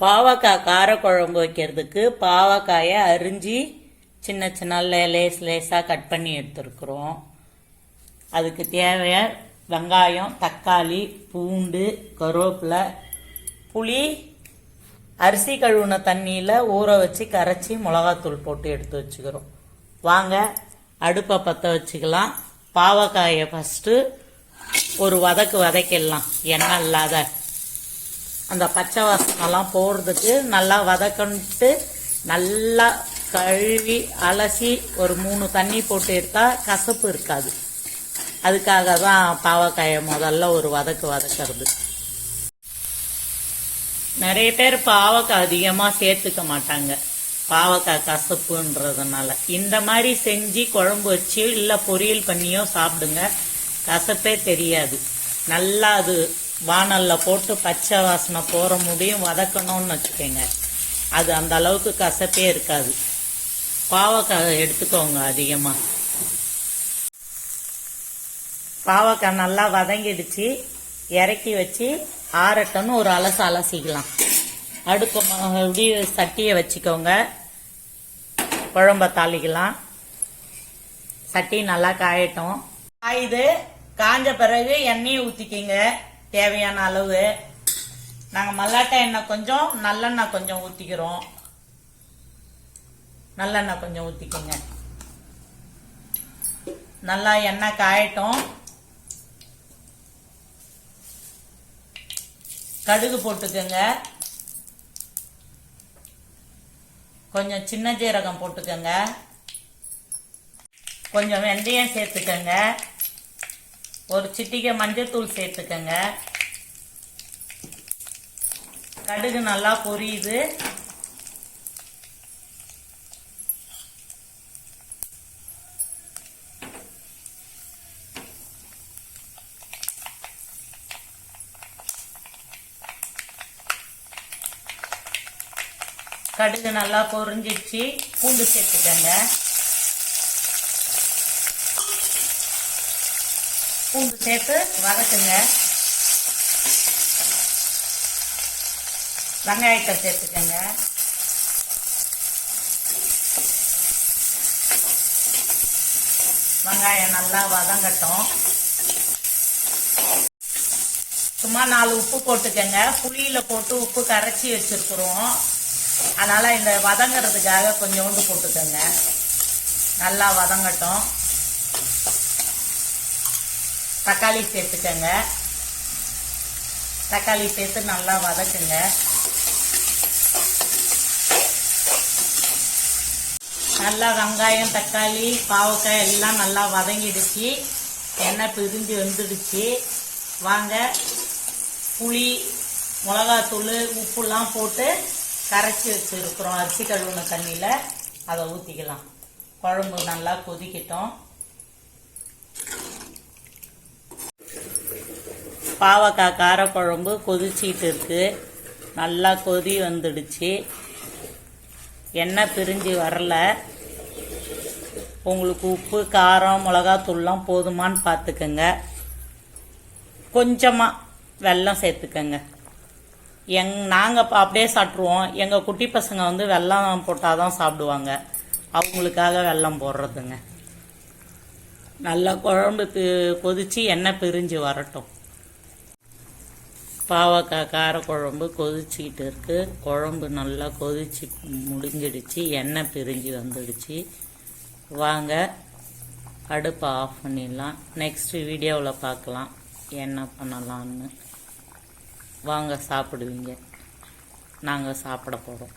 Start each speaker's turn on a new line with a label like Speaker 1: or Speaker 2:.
Speaker 1: பாவக்காய் காரக்குழம்பு வைக்கிறதுக்கு பாவக்காயை அரிஞ்சு சின்ன சின்ன லேஸாக கட் பண்ணி எடுத்துருக்குறோம். அதுக்கு தேவையான வெங்காயம், தக்காளி, பூண்டு, கருவேப்பிலை, புளி, அரிசி கழுவுன தண்ணியில் ஊற வச்சு கரைச்சி மிளகாத்தூள் போட்டு எடுத்து வச்சுக்கிறோம். வாங்க அடுப்பை பற்ற வச்சுக்கலாம். பாவக்காயை ஃபஸ்ட்டு ஒரு வதக்கிடலாம். எண்ணெய் இல்லாத அந்த பச்சை வாசனெல்லாம் போடுறதுக்கு நல்லா வதக்கிட்டு நல்லா கழுவி அலசி ஒரு 3 தண்ணி போட்டு எடுத்தால் கசப்பு இருக்காது. அதுக்காக தான் பாவக்காயை முதல்ல ஒரு வதக்கிறது. நிறைய பேர் பாவக்காய் அதிகமாக சேர்த்துக்க மாட்டாங்க, பாவக்காய் கசப்புன்றதுனால. இந்த மாதிரி செஞ்சு குழம்பு வச்சு இல்லை பொரியல் பண்ணியோ சாப்பிடுங்க, கசப்பே தெரியாது. நல்லா அது வானலில் போட்டு பச்சை வாசனை போகிற முடியும் வதக்கணும்னு வச்சுக்கோங்க. அது அந்த அளவுக்கு கசப்பே இருக்காது. பாவக்காய் எடுத்துக்கோங்க அதிகமாக. பாவக்காய் நல்லா வதங்கிடுச்சு, இறக்கி வச்சு ஆறட்டன்னு ஒரு அலசிக்கலாம். அடுப்பு மறுபடியும் சட்டியை வச்சுக்கோங்க. குழம்ப தாளிக்கலாம். சட்டி நல்லா காயட்டும். காயுது, காஞ்ச பிறகு எண்ணெயை ஊற்றிக்கிங்க தேவையான அளவு. நாங்கள் மல்லாட்டை எண்ணெய் கொஞ்சம், நல்லெண்ணெய் கொஞ்சம் ஊற்றிக்கிறோம். நல்லெண்ணெய் கொஞ்சம் ஊற்றிக்கோங்க. நல்லா எண்ணெய் காயட்டும். கடுகு போட்டுக்கோங்க. கொஞ்சம் சின்ன ஜீரகம் போட்டுக்கோங்க. கொஞ்சம் வெந்தயம் சேர்த்துக்கோங்க. ஒரு சிட்டிகை மஞ்சத்தூள் சேர்த்துக்கோங்க. கடுகு நல்லா பொரியுது. கடுகு நல்லா பொரிஞ்சிடுச்சு. பூண்டு சேர்த்துக்கோங்க. பூண்டு சேர்த்து வதக்குங்க. வெங்காயத்தை சேர்த்துக்கோங்க. வெங்காயம் நல்லா வதங்கட்டும். சும்மா 4 உப்பு போட்டுக்கோங்க. புளியில போட்டு உப்பு கரைச்சி வச்சிருக்கிறோம், அதனால இந்த வதங்கிறதுக்காக கொஞ்சோண்டு போட்டுக்கோங்க. நல்லா வதங்கட்டும். தக்காளி சேர்த்துக்கோங்க. தக்காளி சேர்த்து நல்லா வதக்குங்க. நல்லா வெங்காயம், தக்காளி, பாவக்காய் எல்லாம் நல்லா வதங்கிடுச்சு. எண்ணெய் பிரிஞ்சு வந்துடுச்சு. வாங்க புளி, மிளகாத்தூள், உப்புலாம் போட்டு கரைச்சி வச்சுருக்குறோம் அரிசி கழுவுன தண்ணியில். அதை ஊற்றிக்கலாம். குழம்பு நல்லா கொதிக்கட்டும். பாவக்காய் காரக்குழம்பு கொதிச்சிட்டு இருக்கு. நல்லா கொதி வந்துடுச்சு. எண்ணெய் பிரிஞ்சு வரல. உங்களுக்கு உப்பு, காரம், மிளகாத்தூள்லாம் போதுமான்னு பார்த்துக்கோங்க. கொஞ்சமாக வெல்லம் சேர்த்துக்கோங்க. நாங்கள் அப்படியே சாப்பிட்ருவோம். எங்கள் குட்டி பசங்க வெல்லம் போட்டால் தான் சாப்பிடுவாங்க. அவங்களுக்காக வெல்லம் போடுறதுங்க. நல்லா குழம்பு கொதித்து எண்ணெய் பிரிஞ்சு வரட்டும். பாவக்காய் காரக்குழம்பு கொதிச்சிக்கிட்டு இருக்கு. குழம்பு நல்லா கொதிச்சு முடிஞ்சிடுச்சு. எண்ணெய் பிரிஞ்சு வந்துடுச்சு. வாங்க அடுப்பை ஆஃப் பண்ணிடலாம். நெக்ஸ்ட் வீடியோவில் பார்க்கலாம் என்ன பண்ணலான்னு. வாங்க சாப்பிடுவீங்க. நாங்கள் சாப்பிட போகிறோம்.